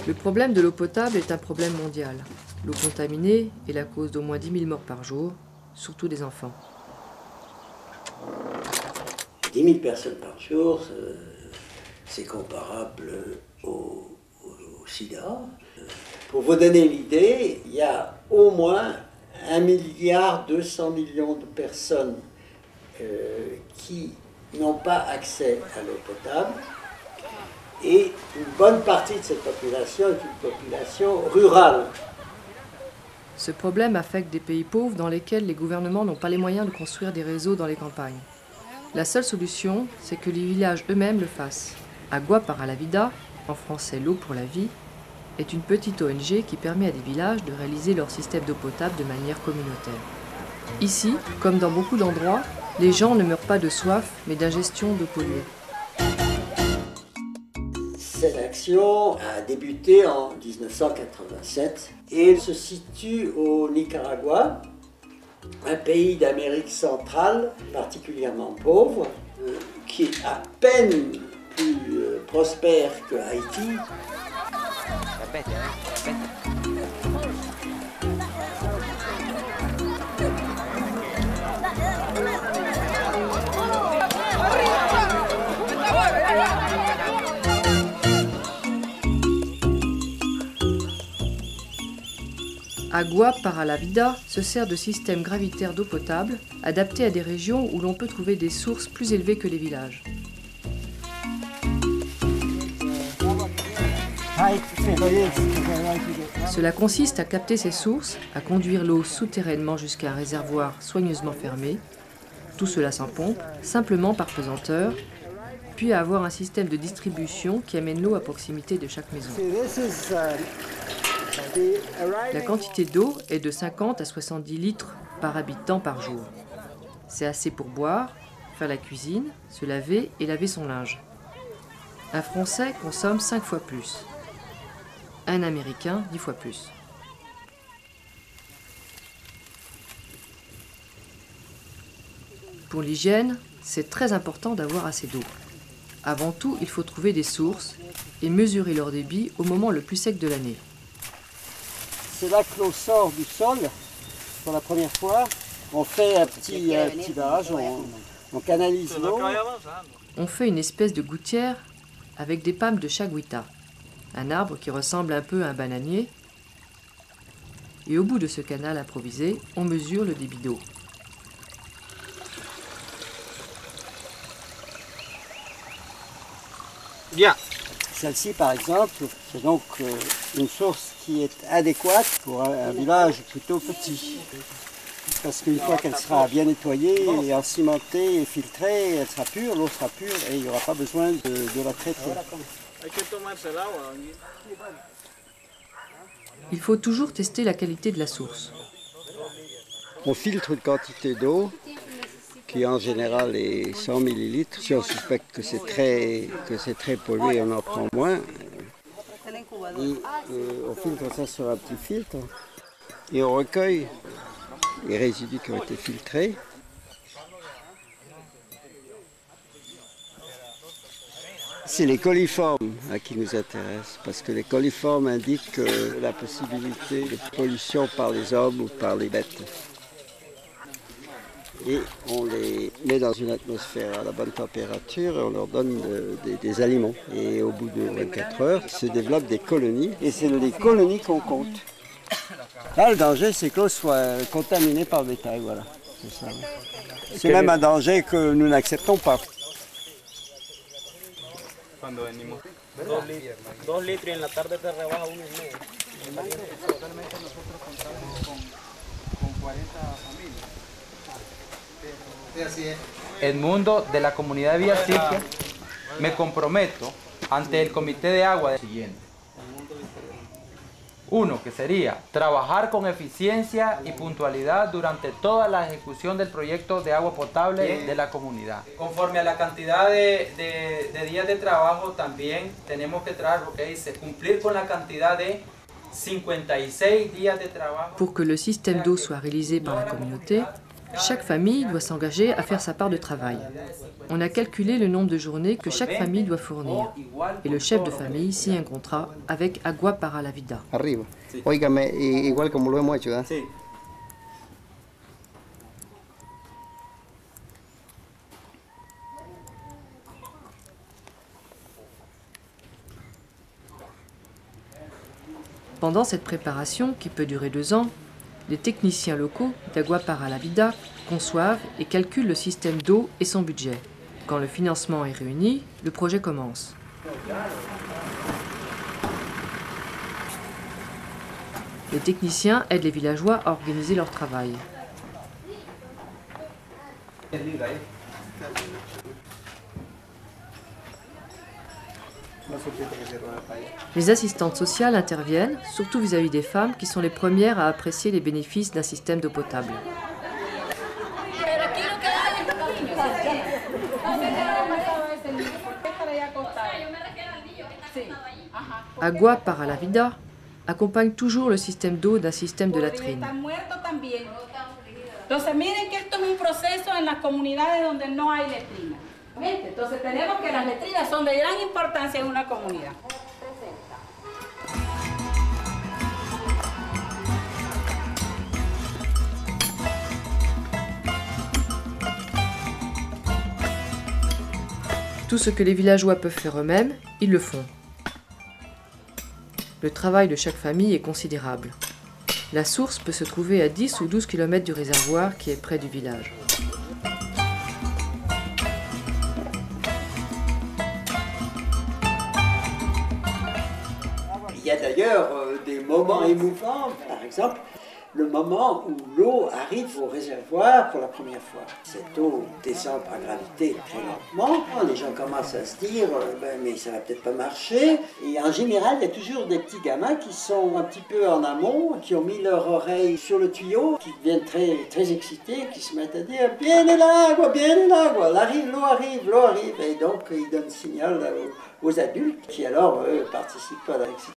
Le problème de l'eau potable est un problème mondial. L'eau contaminée est la cause d'au moins 10 000 morts par jour, surtout des enfants. 10 000 personnes par jour, c'est comparable au sida. Pour vous donner une idée, il y a au moins 1,2 milliard de personnes qui n'ont pas accès à l'eau potable. Et une bonne partie de cette population est une population rurale. Ce problème affecte des pays pauvres dans lesquels les gouvernements n'ont pas les moyens de construire des réseaux dans les campagnes. La seule solution, c'est que les villages eux-mêmes le fassent. Agua para la Vida, en français l'eau pour la vie, est une petite ONG qui permet à des villages de réaliser leur système d'eau potable de manière communautaire. Ici, comme dans beaucoup d'endroits, les gens ne meurent pas de soif, mais d'ingestion d'eau polluée. Cette action a débuté en 1987 et se situe au Nicaragua, un pays d'Amérique centrale particulièrement pauvre, qui est à peine plus prospère que Haïti. Agua para la Vida se sert de systèmes gravitaires d'eau potable adaptés à des régions où l'on peut trouver des sources plus élevées que les villages. Cela consiste à capter ces sources, à conduire l'eau souterrainement jusqu'à un réservoir soigneusement fermé, tout cela sans pompe, simplement par pesanteur, puis à avoir un système de distribution qui amène l'eau à proximité de chaque maison. La quantité d'eau est de 50 à 70 litres par habitant par jour. C'est assez pour boire, faire la cuisine, se laver et laver son linge. Un Français consomme 5 fois plus. Un Américain 10 fois plus. Pour l'hygiène, c'est très important d'avoir assez d'eau. Avant tout, il faut trouver des sources et mesurer leur débit au moment le plus sec de l'année. C'est là que l'eau sort du sol pour la première fois. On fait un petit barrage, on canalise l'eau. On fait une espèce de gouttière avec des palmes de chagüita, un arbre qui ressemble un peu à un bananier. Et au bout de ce canal improvisé, on mesure le débit d'eau. Bien. Celle-ci, par exemple, c'est donc une source qui est adéquate pour un village plutôt petit. Parce qu'une fois qu'elle sera bien nettoyée, et encimentée et filtrée, elle sera pure, l'eau sera pure et il n'y aura pas besoin de la traiter. Il faut toujours tester la qualité de la source. On filtre une quantité d'eau qui en général est 100 ml. Si on suspecte que c'est très pollué, on en prend moins. Et on filtre ça sur un petit filtre et on recueille les résidus qui ont été filtrés. C'est les coliformes qui nous intéressent, parce que les coliformes indiquent la possibilité de pollution par les hommes ou par les bêtes. Et on les met dans une atmosphère à la bonne température et on leur donne des aliments. Et au bout de 24 heures, se développent des colonies et c'est les colonies qu'on compte. Là, le danger, c'est que l'eau soit contaminée par le bétail, voilà. C'est ça. C'est même un danger que nous n'acceptons pas. Edmundo, de la comunidad de Villacique, me comprometo ante el comité de agua siguiente. Uno, que sería trabajar con eficiencia y puntualidad durante toda la ejecución del proyecto de agua potable de la comunidad. Conforme a la cantidad de días de trabajo, también tenemos que trabajar, porque dice cumplir con la cantidad de 56 días de trabajo. Pour que le système d'eau soit réalisé par la communauté, Chaque famille doit s'engager à faire sa part de travail. On a calculé le nombre de journées que chaque famille doit fournir. Et le chef de famille signe un contrat avec Agua para la Vida. Arriba. Óigame, igual como lo hemos hecho, ¿eh? Sí. Pendant cette préparation, qui peut durer 2 ans, les techniciens locaux d'Agua para la Vida conçoivent et calculent le système d'eau et son budget. Quand le financement est réuni, le projet commence. Les techniciens aident les villageois à organiser leur travail. Les assistantes sociales interviennent, surtout vis-à-vis des femmes qui sont les premières à apprécier les bénéfices d'un système d'eau potable. Agua para la Vida accompagne toujours le système d'eau d'un système de latrine. Entonces miren que esto es un proceso en las comunidades donde no hay letrina. Entonces tenemos que las letrinas son de gran importancia en una comunidad. Tout ce que les villageois peuvent faire eux-mêmes, ils le font. Le travail de chaque famille est considérable. La source peut se trouver à 10 ou 12 km du réservoir qui est près du village. Il y a d'ailleurs des moments émouvants, par exemple, le moment où l'eau arrive au réservoir pour la première fois. Cette eau descend par gravité très lentement. Les gens commencent à se dire mais ça va peut-être pas marcher. Et en général, il y a toujours des petits gamins qui sont un petit peu en amont, qui ont mis leur oreille sur le tuyau, qui deviennent très excités, qui se mettent à dire « Viene l'agua, viene l'agua !» L'eau arrive, l'eau arrive. Et donc, ils donnent signal aux adultes qui alors, eux, participent à l'excitation.